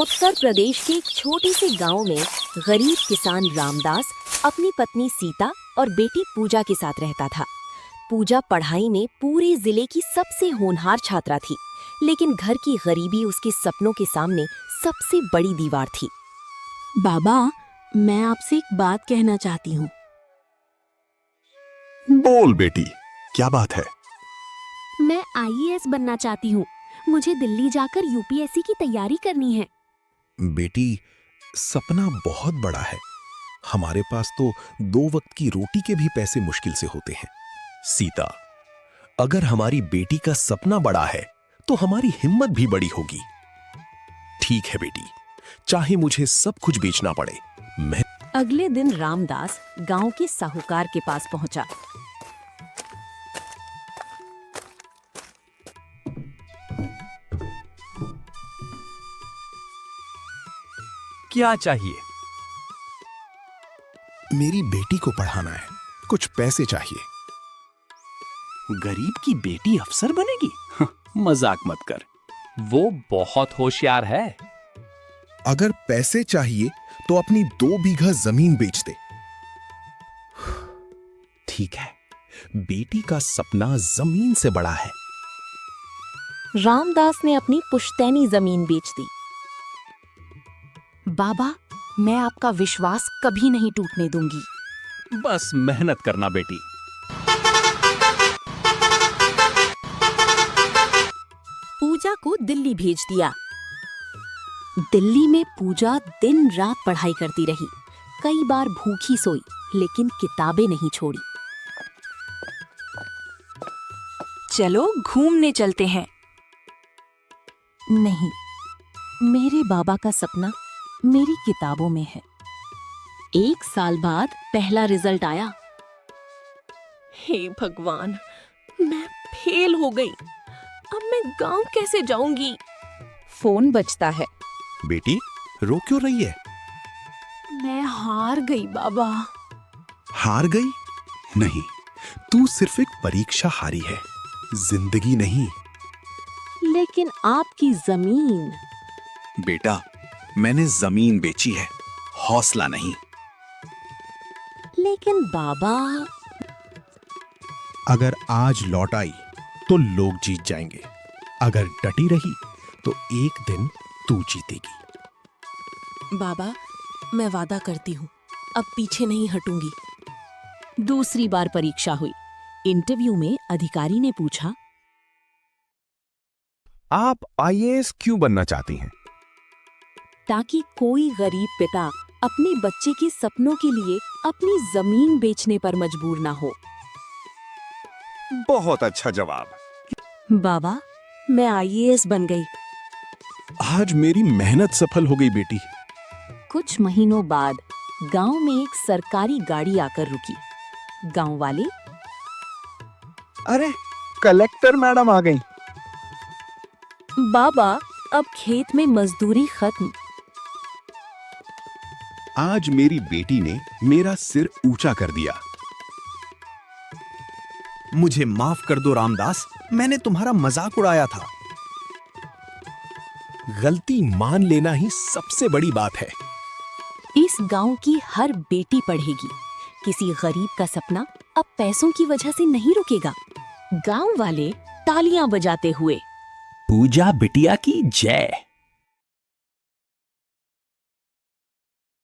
उत्तर प्रदेश के एक छोटे से गांव में गरीब किसान रामदास अपनी पत्नी सीता और बेटी पूजा के साथ रहता था। पूजा पढ़ाई में पूरे जिले की सबसे होनहार छात्रा थी, लेकिन घर की गरीबी उसके सपनों के सामने सबसे बड़ी दीवार थी। बाबा, मैं आपसे एक बात कहना चाहती हूँ। बोल बेटी, क्या बात है? मैं आईएएस बनना चाहती हूँ। मुझे दिल्ली जाकर यूपीएससी की तैयारी करनी है। बेटी, सपना बहुत बड़ा है। हमारे पास तो 2 वक्त की रोटी के भी पैसे मुश्किल से होते हैं। सीता, अगर हमारी बेटी का सपना बड़ा है तो हमारी हिम्मत भी बड़ी होगी। ठीक है बेटी, चाहे मुझे सब कुछ बेचना पड़े, मैं। अगले दिन रामदास गांव के साहूकार के पास पहुंचा। क्या चाहिए? मेरी बेटी को पढ़ाना है, कुछ पैसे चाहिए। गरीब की बेटी अफसर बनेगी? मजाक मत कर, वो बहुत होशियार है। अगर पैसे चाहिए तो अपनी 2 बीघा जमीन बेच दे। ठीक है, बेटी का सपना जमीन से बड़ा है। रामदास ने अपनी पुश्तैनी जमीन बेच दी। बाबा, मैं आपका विश्वास कभी नहीं टूटने दूंगी। बस मेहनत करना बेटी। पूजा को दिल्ली भेज दिया। दिल्ली में पूजा दिन रात पढ़ाई करती रही। कई बार भूखी सोई, लेकिन किताबें नहीं छोड़ी। चलो घूमने चलते हैं। नहीं, मेरे बाबा का सपना मेरी किताबों में है। 1 साल बाद पहला रिजल्ट आया। हे भगवान, मैं फेल हो गई। अब मैं गांव कैसे जाऊंगी? फोन बजता है। बेटी, रो क्यों रही है? मैं हार गई बाबा। हार गई? नहीं, तू सिर्फ एक परीक्षा हारी है, जिंदगी नहीं। लेकिन आपकी जमीन। बेटा, मैंने जमीन बेची है, हौसला नहीं। लेकिन बाबा। अगर आज लौट आई तो लोग जीत जाएंगे, अगर डटी रही तो एक दिन तू जीतेगी। बाबा, मैं वादा करती हूँ, अब पीछे नहीं हटूंगी। दूसरी बार परीक्षा हुई। इंटरव्यू में अधिकारी ने पूछा, आप आईएएस क्यों बनना चाहती हैं? ताकि कोई गरीब पिता अपने बच्चे के सपनों के लिए अपनी जमीन बेचने पर मजबूर ना हो। बहुत अच्छा जवाब। बाबा, मैं आईएएस बन गई। आज मेरी मेहनत सफल हो गई बेटी। कुछ महीनों बाद गांव में एक सरकारी गाड़ी आकर रुकी। गांव वाले, अरे, कलेक्टर मैडम आ गई। बाबा, अब खेत में मजदूरी खत्म। आज मेरी बेटी ने मेरा सिर ऊंचा कर दिया। मुझे माफ कर दो रामदास, मैंने तुम्हारा मजाक उड़ाया था। गलती मान लेना ही सबसे बड़ी बात है। इस गांव की हर बेटी पढ़ेगी। किसी गरीब का सपना अब पैसों की वजह से नहीं रुकेगा। गांव वाले तालियां बजाते हुए, पूजा बिटिया की जय।